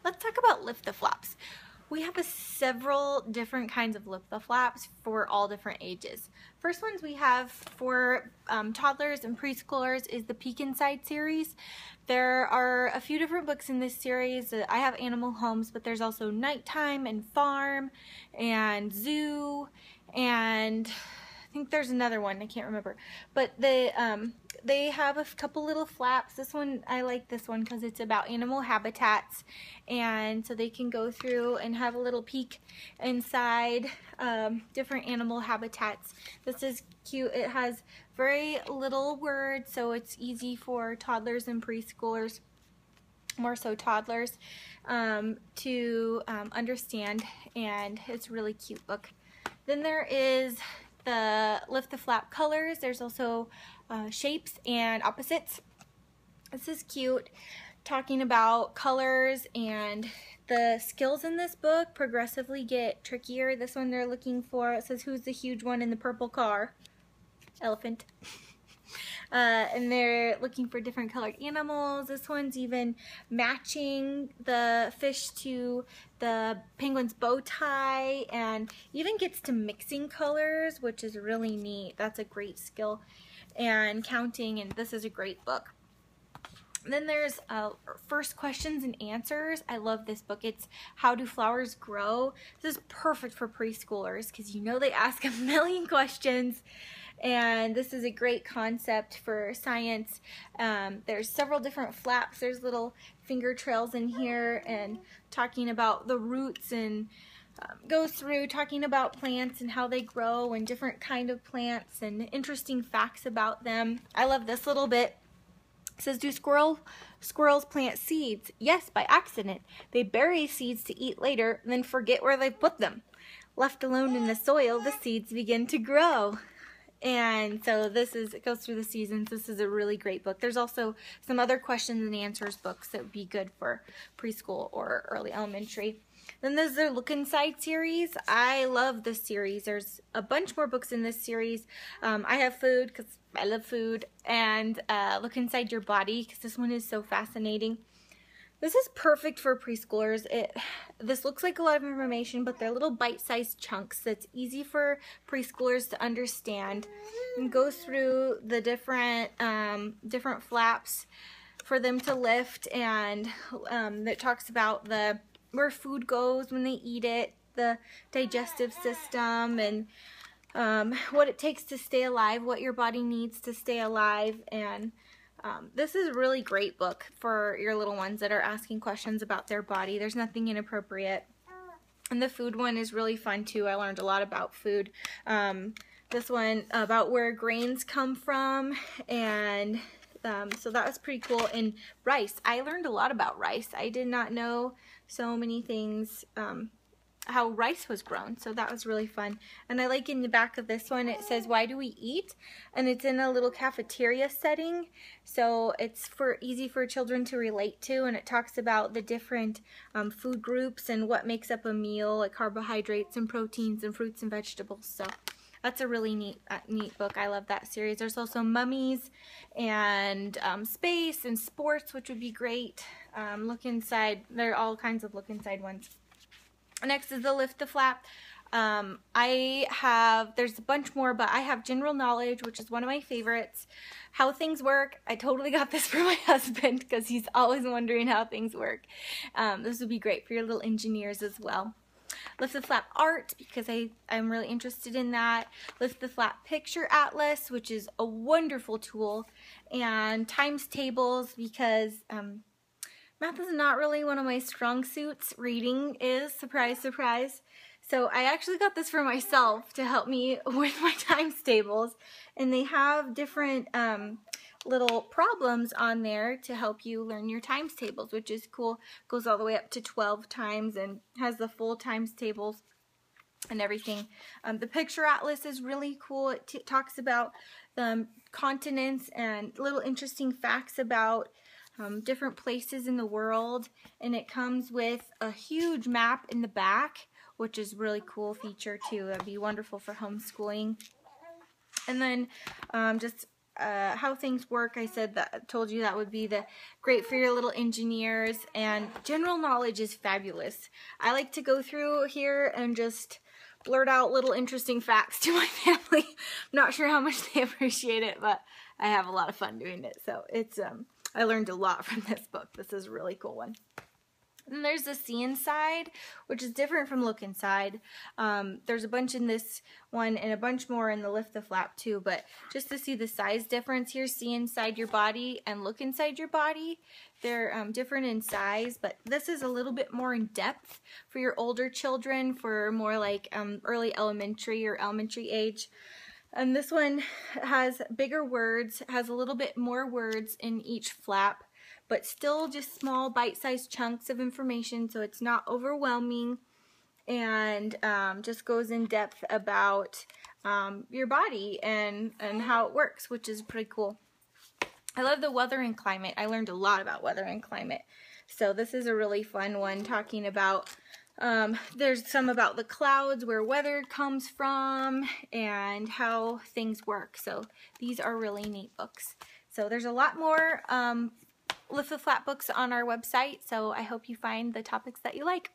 let's talk about lift the flaps. We have several different kinds of lift the flaps for all different ages. First ones we have for toddlers and preschoolers is the Peek Inside series. There are a few different books in this series. I have Animal Homes, but there's also Nighttime and Farm and Zoo, and I think there's another one, I can't remember. But they have a couple little flaps. This one, I like this one because it's about animal habitats, and so they can go through and have a little peek inside different animal habitats. This is cute. It has very little words, so it's easy for toddlers and preschoolers, more so toddlers, to understand, and it's a really cute book. Then there is the Lift the Flap colors. There's also shapes and opposites. This is cute, talking about colors, and the skills in this book progressively get trickier. This one they're looking for, it says, who's the huge one in the purple car? Elephant. And they're looking for different colored animals. This one's even matching the fish to the penguin's bow tie, and even gets to mixing colors, which is really neat. That's a great skill, and counting, and this is a great book. Then there's First Questions and Answers. I love this book. It's How Do Flowers Grow? This is perfect for preschoolers because you know they ask a million questions, and this is a great concept for science. There's several different flaps. There's little finger trails in here, and talking about the roots, and goes through talking about plants and how they grow and different kind of plants and interesting facts about them. I love this little bit. It says, do squirrels plant seeds? Yes, by accident. They bury seeds to eat later, then forget where they put them. Left alone in the soil, the seeds begin to grow. And so it goes through the seasons. This is a really great book. There's also some other questions and answers books that would be good for preschool or early elementary. Then there's the Look Inside series. I love this series. There's a bunch more books in this series. I have food because I love food, and Look Inside Your Body because this one is so fascinating. This is perfect for preschoolers. This looks like a lot of information, but they're little bite-sized chunks that's easy for preschoolers to understand, and goes through the different flaps for them to lift, and that talks about where food goes when they eat it, the digestive system, and what it takes to stay alive, what your body needs to stay alive. And this is a really great book for your little ones that are asking questions about their body. There's nothing inappropriate. And the food one is really fun too. I learned a lot about food. This one about where grains come from, and so that was pretty cool. And rice. I learned a lot about rice. I did not know so many things, how rice was grown, so that was really fun. And I like in the back of this one, it says, why do we eat? And it's in a little cafeteria setting, so it's easy for children to relate to, and it talks about the different food groups and what makes up a meal, like carbohydrates and proteins and fruits and vegetables. So that's a really neat book. I love that series. There's also Mummies and Space and Sports, which would be great. Look Inside. There are all kinds of Look Inside ones. Next is the Lift the Flap. There's a bunch more, but I have General Knowledge, which is one of my favorites. How Things Work. I totally got this for my husband because he's always wondering how things work. This would be great for your little engineers as well. Lift the Flap Art, because I'm really interested in that. Lift the Flap Picture Atlas, which is a wonderful tool. And Times Tables, because math is not really one of my strong suits. Reading is, surprise, surprise. So I actually got this for myself to help me with my times tables. And they have different little problems on there to help you learn your times tables, which is cool. Goes all the way up to 12 times and has the full times tables and everything. The Picture Atlas is really cool. It talks about the continents and little interesting facts about different places in the world, and it comes with a huge map in the back, which is really cool feature too. That'd be wonderful for homeschooling. And then just how things work. I said that, told you that would be great for your little engineers, and general knowledge is fabulous. I like to go through here and just blurt out little interesting facts to my family. I'm not sure how much they appreciate it, but I have a lot of fun doing it. So it's I learned a lot from this book. This is a really cool one. And there's the See Inside, which is different from Look Inside. There's a bunch in this one and a bunch more in the Lift the Flap too, but just to see the size difference here, See Inside Your Body and Look Inside Your Body. They're different in size, but this is a little bit more in depth for your older children, for more like early elementary or elementary age. And this one has bigger words, has a little bit more words in each flap, but still just small bite-sized chunks of information, so it's not overwhelming, and just goes in depth about your body and how it works, which is pretty cool. I love the weather and climate. I learned a lot about weather and climate, so this is a really fun one, talking about there's some about the clouds, where weather comes from, and how things work. So these are really neat books. So there's a lot more Lift the Flap books on our website, so I hope you find the topics that you like.